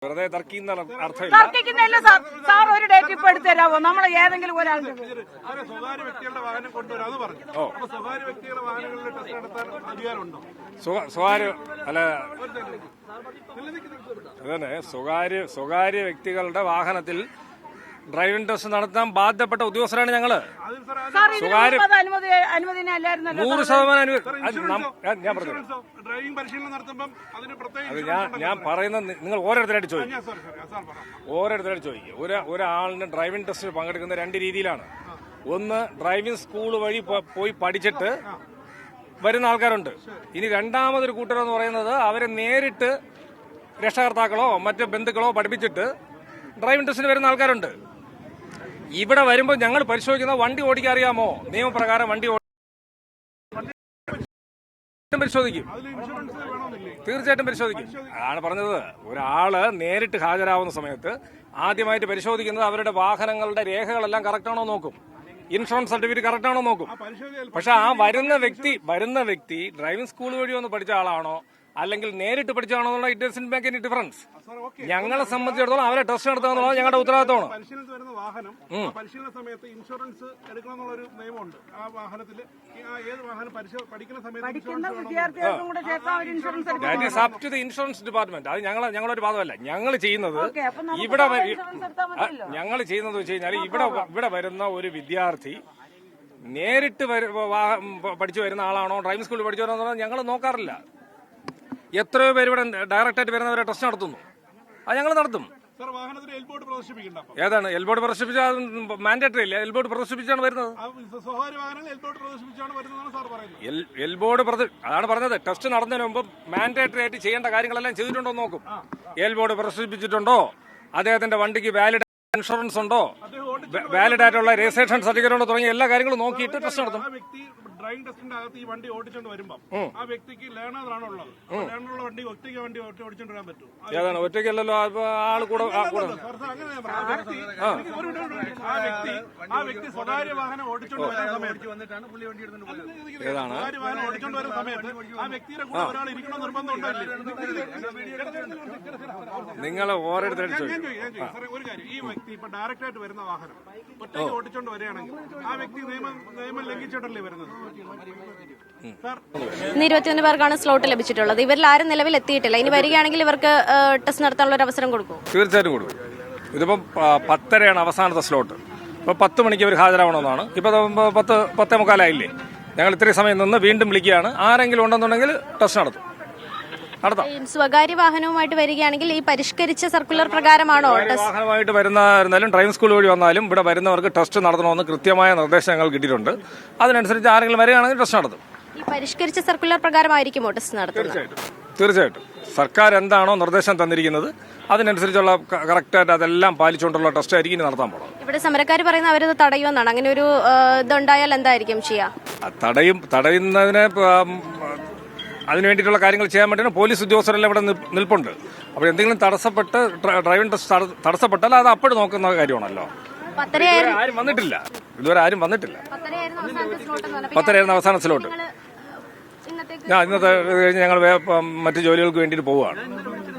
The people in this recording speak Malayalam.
വെറുതെ തർക്കിക്കുന്ന അർത്ഥമില്ല. തർക്കിക്കുന്നില്ല സാർ. സാർ ഒരു ഡേറ്റ് ഇപ്പൊ എടുത്തരാമോ? നമ്മൾ ഏതെങ്കിലും ഒരാൾക്ക് സ്വകാര്യ വ്യക്തികളുടെ വാഹനം കൊണ്ടുവരാന്ന് പറഞ്ഞു. അപ്പൊ സ്വകാര്യ വ്യക്തികളുടെ വാഹനങ്ങളിൽ ടെസ്റ്റ് നടത്താൻ അധികാരമുണ്ടോ? സ്വകാര്യ അല്ല അതന്നെ സ്വകാര്യ വ്യക്തികളുടെ വാഹനത്തിൽ ഡ്രൈവിംഗ് ടെസ്റ്റ് നടത്താൻ ബാധ്യപ്പെട്ട ഉദ്യോഗസ്ഥരാണ് ഞങ്ങള്. സ്വകാര്യ 100% ഞാൻ പറഞ്ഞു. ഡ്രൈവിംഗ് പരിശീലനം നടത്തുമ്പോൾ അതിന് ഞാൻ പറയുന്നത് നിങ്ങൾ ഓരോരുത്തരായിട്ട് ചോദിക്കും. ഒരാളിന് ഡ്രൈവിംഗ് ടെസ്റ്റിൽ പങ്കെടുക്കുന്ന രണ്ട് രീതിയിലാണ്. ഒന്ന്, ഡ്രൈവിംഗ് സ്കൂൾ വഴി പോയി പഠിച്ചിട്ട് വരുന്ന ആൾക്കാരുണ്ട്. ഇനി രണ്ടാമതൊരു കൂട്ടരെന്ന് പറയുന്നത് അവരെ നേരിട്ട് രക്ഷകർത്താക്കളോ മറ്റ് ബന്ധുക്കളോ പഠിപ്പിച്ചിട്ട് ഡ്രൈവിംഗ് ടെസ്റ്റിന് വരുന്ന ആൾക്കാരുണ്ട്. ഇവിടെ വരുമ്പോൾ ഞങ്ങൾ പരിശോധിക്കുന്ന വണ്ടി ഓടിക്കാൻ അറിയാമോ, നിയമപ്രകാരം വണ്ടി പരിശോധിക്കും. തീർച്ചയായിട്ടും പരിശോധിക്കും. ആണ് പറഞ്ഞത്. ഒരാള് നേരിട്ട് ഹാജരാവുന്ന സമയത്ത് ആദ്യമായിട്ട് പരിശോധിക്കുന്നത് അവരുടെ വാഹനങ്ങളുടെ രേഖകളെല്ലാം കറക്റ്റാണോ നോക്കും, ഇൻഷുറൻസ് സർട്ടിഫിക്കറ്റ് കറക്റ്റാണോ നോക്കും. പക്ഷെ ആ വരുന്ന വ്യക്തി ഡ്രൈവിംഗ് സ്കൂൾ വഴി ഒന്ന് പഠിച്ച ആളാണോ അല്ലെങ്കിൽ നേരിട്ട് പഠിച്ചാണോ എന്നുള്ള it doesn't make any difference. ഞങ്ങളെ സംബന്ധിച്ചിടത്തോളം അവരെ ടെസ്റ്റ് നടത്തുക എന്നുള്ളത് ഞങ്ങളുടെ ഉത്തരവാദിത്തമാണ്. പരിശീലനത്തിൽ വരുന്ന വാഹനം പരിശീലന സമയത്ത് ഇൻഷുറൻസ് എടുക്കണം എന്നുള്ളൊരു നിയമമുണ്ട്. ആ വാഹനത്തിൽ ഏത് വാഹനം പഠിക്കുന്ന സമയത്ത് that is up to the insurance department. അത് ഞങ്ങളൊരു ഭാഗമല്ല. ഞങ്ങൾ ചെയ്യുന്നത് വെച്ച് കഴിഞ്ഞാൽ ഇവിടെ വരുന്ന ഒരു വിദ്യാർത്ഥി നേരിട്ട് പഠിച്ചു വരുന്ന ആളാണോ ഡ്രൈവിംഗ് സ്കൂളിൽ പഠിച്ചു വരുന്നത് ഞങ്ങൾ നോക്കാറില്ല. എത്രയോ പേര് ഇവിടെ ഡയറക്റ്റായിട്ട് വരുന്നവരെ ടെസ്റ്റ് നടത്തുന്നു. അത് ഞങ്ങൾ നടത്തും. ഏതാണ് എൽബോർഡ് പ്രദർശിപ്പിച്ചാൽ മാൻഡേറ്ററി ഇല്ല. എൽബോർഡ് പ്രദർശിപ്പിച്ചാണ് വരുന്നത്. എൽബോർഡ് അതാണ് പറഞ്ഞത്. ടെസ്റ്റ് നടന്നതിന് മുമ്പ് മാൻഡേറ്ററി ആയിട്ട് ചെയ്യേണ്ട കാര്യങ്ങളെല്ലാം ചെയ്തിട്ടുണ്ടോ നോക്കും. എൽബോർഡ് പ്രദർശിപ്പിച്ചിട്ടുണ്ടോ, അദ്ദേഹത്തിന്റെ വണ്ടിക്ക് വാലിഡ് ഇൻഷുറൻസ് ഉണ്ടോ, വാലിഡ് ആയിട്ടുള്ള രജിസ്ട്രേഷൻ സർട്ടിഫിക്കറ്റ് ഉണ്ടോ, തുടങ്ങിയ എല്ലാ കാര്യങ്ങളും നോക്കിയിട്ട് ടെസ്റ്റ് നടത്തും. ഡ്രൈവിംഗ് ടെസ്റ്റിന്റെ അകത്ത് ഈ വണ്ടി ഓടിച്ചോണ്ട് വരുമ്പോൾ ആ വ്യക്തിക്ക് ലേണറാണ് ഉള്ളത്. ലേണറുള്ള വണ്ടി വണ്ടി ഓടിച്ചോണ്ട് വരാൻ പറ്റും. ഏതാണ് ഒറ്റയ്ക്കല്ലല്ലോ, ആള് കൂടെ. ആ വ്യക്തി സ്വകാര്യ വാഹനം ഓടിച്ചോണ്ട് വരുന്ന സമയത്ത് സ്വകാര്യ വാഹനം ഓടിച്ചോണ്ട് വരുന്ന സമയത്ത് ആ വ്യക്തിയുടെ കൂടെ ഒരാൾ ഇരിക്കണം നിർബന്ധം ഉണ്ടല്ലേ? നിങ്ങൾ ഓരോരുത്തരും ഒരു കാര്യം, ഈ വ്യക്തി ഇപ്പൊ ഡയറക്റ്റ് ആയിട്ട് വരുന്ന വാഹനം ഒറ്റയ്ക്ക് ഓടിച്ചോണ്ട് വരികയാണെങ്കിൽ ആ വ്യക്തി നിയമം ലംഘിച്ചിട്ടല്ലേ വരുന്നത്? 21 പേർക്കാണ് സ്ലോട്ട് ലഭിച്ചിട്ടുള്ളത്. ഇവരിൽ ആരും നിലവിൽ എത്തിയിട്ടില്ല. ഇനി വരികയാണെങ്കിൽ ഇവർക്ക് ടെസ്റ്റ് നടത്താനുള്ള ഒരു അവസരം കൊടുക്കും. തീർച്ചയായിട്ടും കൊടുക്കും. ഇതിപ്പം 10:30 അവസാനത്തെ സ്ലോട്ട്. ഇപ്പൊ 10 മണിക്ക് അവർ ഹാജരാവണമെന്നാണ്. ഇപ്പൊ 10:45 ഞങ്ങൾ ഇത്രയും സമയം നിന്ന് വീണ്ടും വിളിക്കുകയാണ്. ആരെങ്കിലും ഉണ്ടെന്നുണ്ടെങ്കിൽ ടെസ്റ്റ് നടത്താം. സ്വകാര്യ വാഹനവുമായിട്ട് വരികയാണെങ്കിൽ ഈ പരിഷ്കരിച്ച സർക്കുലർ പ്രകാരമാണോ? വാഹനമായിട്ട് വരുന്നാലും ഡ്രൈവിംഗ് സ്കൂൾ വഴി വന്നാലും ഇവിടെ വരുന്നവർക്ക് ടെസ്റ്റ് നടത്തണമെന്ന് കൃത്യമായ നിർദ്ദേശങ്ങൾ കിട്ടിയിട്ടുണ്ട്. അതിനനുസരിച്ച് ആരെങ്കിലും വരികയാണെങ്കിൽ ടെസ്റ്റ് നടത്തും. ഈ പരിഷ്കരിച്ച സർക്കുലർ പ്രകാരമായിരിക്കുമോ ടെസ്റ്റ് നടത്തുന്നത്? തീർച്ചയായിട്ടും. സർക്കാർ എന്താണോ നിർദ്ദേശം തന്നിരിക്കുന്നത് അതിനനുസരിച്ചുള്ള കറക്റ്റായിട്ട് അതെല്ലാം പാലിച്ചുകൊണ്ടുള്ള ടെസ്റ്റ് ആയിരിക്കും ഇനി നടത്താൻ പോകുന്നത്. ഇവിടെ സമരക്കാർ പറയുന്ന അവരത് തടയുമെന്നാണ്. അങ്ങനെ ഒരു ഇതുണ്ടായാൽ എന്തായിരിക്കും ചെയ്യുക? തടയുന്നതിനെ അതിനു വേണ്ടിയിട്ടുള്ള കാര്യങ്ങൾ ചെയ്യാൻ വേണ്ടിയാണ് പോലീസ് ഉദ്യോഗസ്ഥരെല്ലാം ഇവിടെ നിൽപ്പുണ്ട്. അപ്പോൾ എന്തെങ്കിലും ഡ്രൈവിംഗ് ടെസ്റ്റ് തടസ്സപ്പെട്ടാൽ അത് അപ്പോഴും നോക്കുന്ന കാര്യമാണല്ലോ. ആരും വന്നിട്ടില്ല, ഇതുവരെ ആരും വന്നിട്ടില്ല. 10:30 അവസാന സ്ലോട്ട്. ഇന്നത്തെ കഴിഞ്ഞ് ഞങ്ങൾ മറ്റു ജോലികൾക്ക് വേണ്ടിയിട്ട് പോവുകയാണ്.